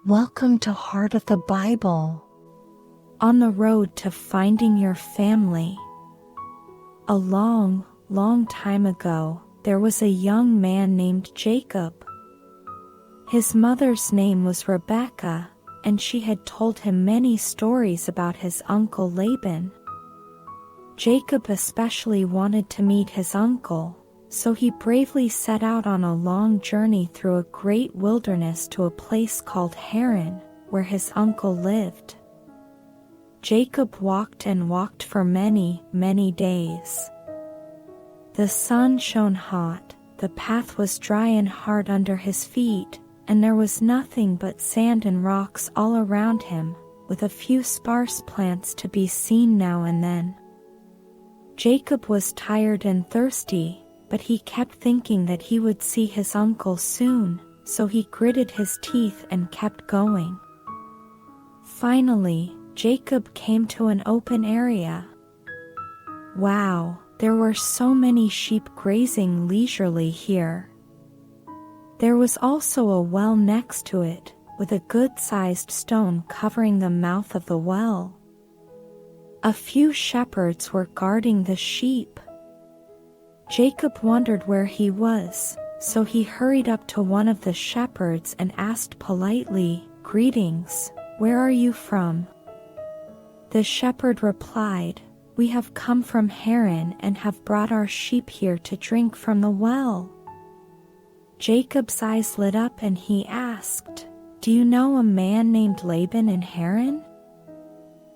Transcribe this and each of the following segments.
Welcome to Heart of the Bible. On the road to finding your family. A long, long time ago, there was a young man named Jacob. His mother's name was Rebecca, and she had told him many stories about his uncle Laban. Jacob especially wanted to meet his uncle, so he bravely set out on a long journey through a great wilderness to a place called Haran, where his uncle lived. Jacob walked and walked for many, many days. The sun shone hot, the path was dry and hard under his feet, and there was nothing but sand and rocks all around him, with a few sparse plants to be seen now and then. Jacob was tired and thirsty, but he kept thinking that he would see his uncle soon, so he gritted his teeth and kept going. Finally, Jacob came to an open area. Wow, there were so many sheep grazing leisurely here. There was also a well next to it, with a good-sized stone covering the mouth of the well. A few shepherds were guarding the sheep. Jacob wondered where he was, so he hurried up to one of the shepherds and asked politely, "Greetings, where are you from?" The shepherd replied, "We have come from Haran and have brought our sheep here to drink from the well." Jacob's eyes lit up and he asked, "Do you know a man named Laban in Haran?"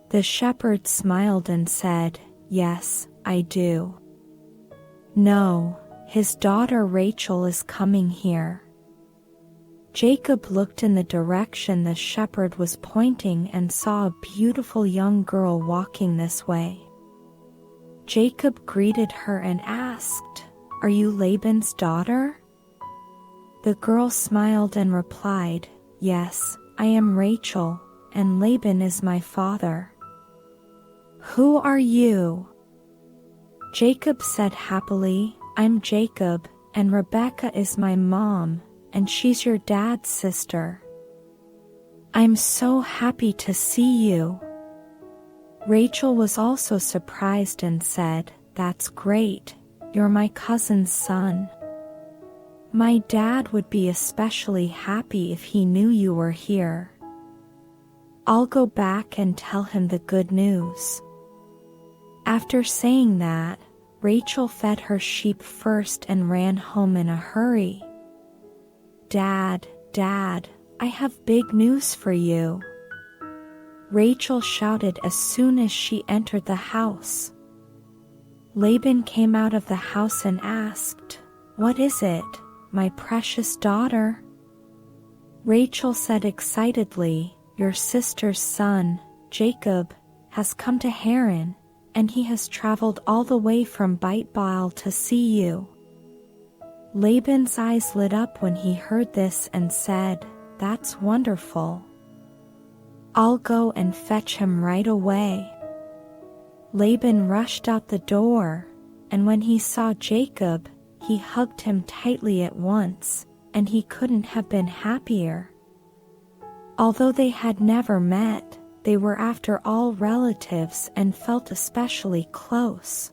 The shepherd smiled and said, "Yes, I do." "No, his daughter Rachel is coming here." Jacob looked in the direction the shepherd was pointing and saw a beautiful young girl walking this way. Jacob greeted her and asked, "Are you Laban's daughter?" The girl smiled and replied, "Yes, I am Rachel, and Laban is my father." "Who are you?" Jacob said happily, "I'm Jacob, and Rebecca is my mom, and she's your dad's sister." "I'm so happy to see you." Rachel was also surprised and said, "That's great, you're my cousin's son. My dad would be especially happy if he knew you were here. I'll go back and tell him the good news." After saying that, Rachel fed her sheep first and ran home in a hurry. "Dad, Dad, I have big news for you," Rachel shouted as soon as she entered the house. Laban came out of the house and asked, "What is it, my precious daughter?" Rachel said excitedly, "Your sister's son, Jacob, has come to Haran, and he has traveled all the way from Beit-Baal to see you." Laban's eyes lit up when he heard this and said, "That's wonderful. I'll go and fetch him right away." Laban rushed out the door, and when he saw Jacob, he hugged him tightly at once, and he couldn't have been happier. Although they had never met, they were after all relatives and felt especially close.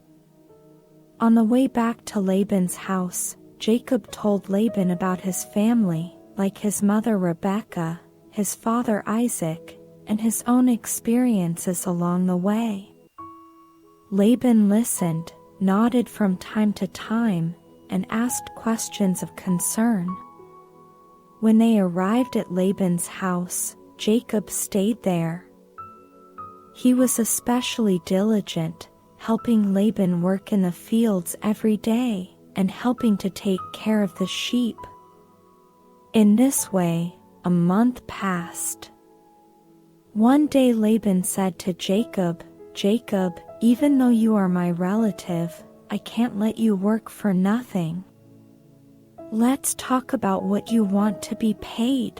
On the way back to Laban's house, Jacob told Laban about his family, like his mother Rebecca, his father Isaac, and his own experiences along the way. Laban listened, nodded from time to time, and asked questions of concern. When they arrived at Laban's house, Jacob stayed there. He was especially diligent, helping Laban work in the fields every day and helping to take care of the sheep. In this way, a month passed. One day Laban said to Jacob, "Jacob, even though you are my relative, I can't let you work for nothing. Let's talk about what you want to be paid."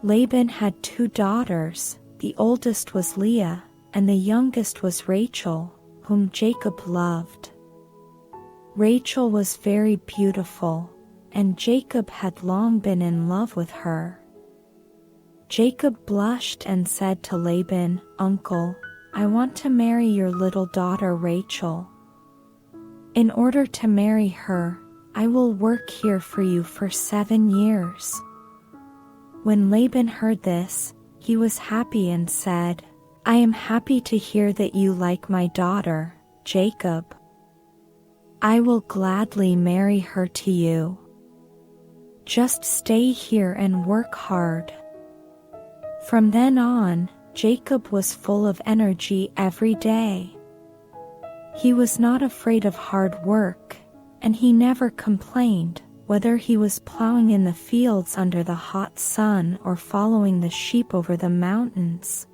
Laban had 2 daughters. The oldest was Leah, and the youngest was Rachel, whom Jacob loved. Rachel was very beautiful, and Jacob had long been in love with her. Jacob blushed and said to Laban, "Uncle, I want to marry your little daughter Rachel. In order to marry her, I will work here for you for 7 years." When Laban heard this, he was happy and said, "I am happy to hear that you like my daughter, Jacob. I will gladly marry her to you. Just stay here and work hard." From then on, Jacob was full of energy every day. He was not afraid of hard work, and he never complained, whether he was plowing in the fields under the hot sun or following the sheep over the mountains.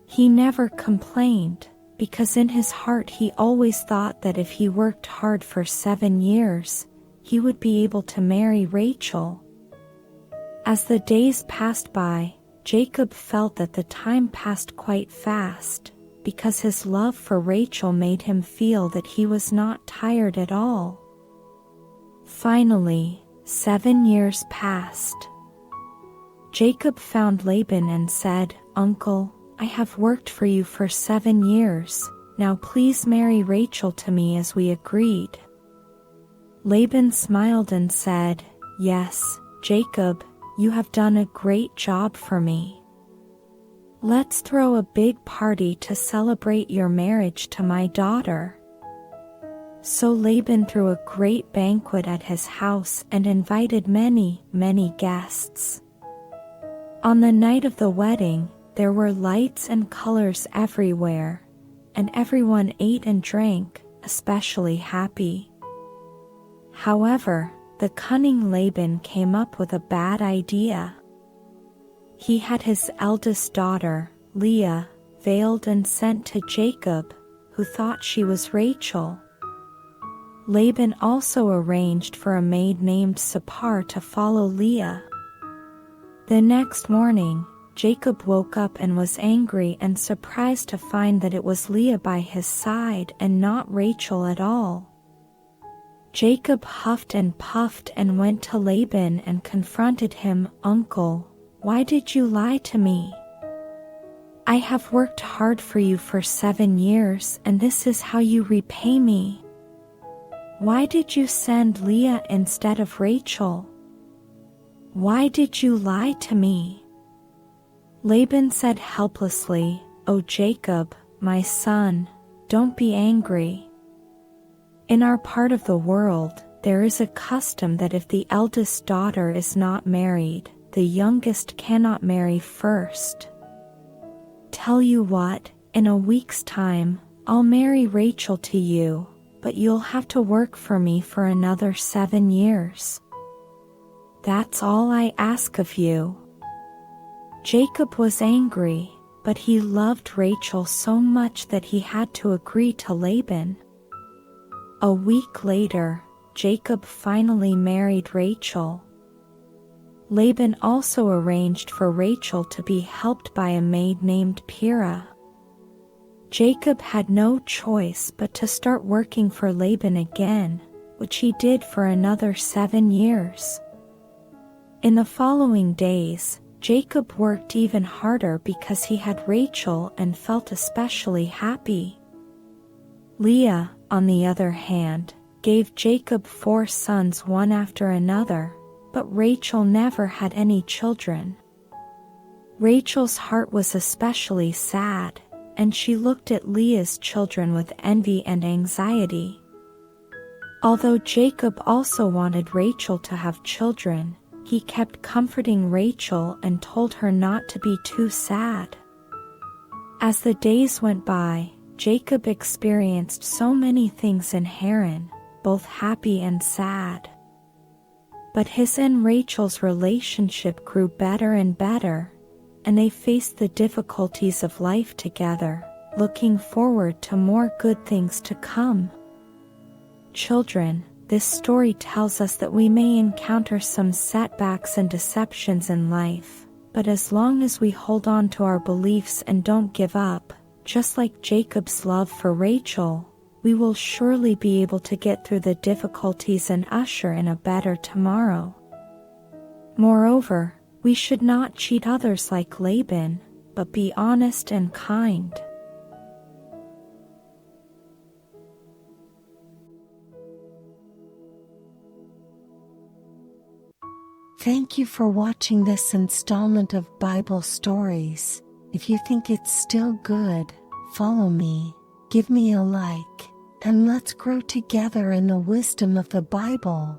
He never complained, because in his heart he always thought that if he worked hard for 7 years, he would be able to marry Rachel. As the days passed by, Jacob felt that the time passed quite fast, because his love for Rachel made him feel that he was not tired at all. Finally, 7 years passed. Jacob found Laban and said, "Uncle, I have worked for you for 7 years, now please marry Rachel to me as we agreed." Laban smiled and said, "Yes, Jacob, you have done a great job for me. Let's throw a big party to celebrate your marriage to my daughter." So Laban threw a great banquet at his house and invited many, many guests. On the night of the wedding, there were lights and colors everywhere, and everyone ate and drank, especially happy. However, the cunning Laban came up with a bad idea. He had his eldest daughter, Leah, veiled and sent to Jacob, who thought she was Rachel. Laban also arranged for a maid named Stor to follow Leah. The next morning, Jacob woke up and was angry and surprised to find that it was Leah by his side and not Rachel at all. Jacob huffed and puffed and went to Laban and confronted him. "Uncle, why did you lie to me? I have worked hard for you for 7 years, and this is how you repay me. Why did you send Leah instead of Rachel? Why did you lie to me?" Laban said helplessly, "Oh Jacob, my son, don't be angry. In our part of the world, there is a custom that if the eldest daughter is not married, the youngest cannot marry first. Tell you what, in a week's time, I'll marry Rachel to you, but you'll have to work for me for another 7 years. That's all I ask of you." Jacob was angry, but he loved Rachel so much that he had to agree to Laban. A week later, Jacob finally married Rachel. Laban also arranged for Rachel to be helped by a maid named Pira. Jacob had no choice but to start working for Laban again, which he did for another 7 years. In the following days, Jacob worked even harder because he had Rachel and felt especially happy. Leah, on the other hand, gave Jacob 4 sons one after another, but Rachel never had any children. Rachel's heart was especially sad, and she looked at Leah's children with envy and anxiety. Although Jacob also wanted Rachel to have children, he kept comforting Rachel and told her not to be too sad. As the days went by, Jacob experienced so many things in Haran, both happy and sad. But his and Rachel's relationship grew better and better, and they faced the difficulties of life together, looking forward to more good things to come. Children, this story tells us that we may encounter some setbacks and deceptions in life, but as long as we hold on to our beliefs and don't give up, just like Jacob's love for Rachel, we will surely be able to get through the difficulties and usher in a better tomorrow. Moreover, We should not cheat others like Laban, but be honest and kind. Thank you for watching this installment of Bible Stories. If you think it's still good, follow me, give me a like, and let's grow together in the wisdom of the Bible.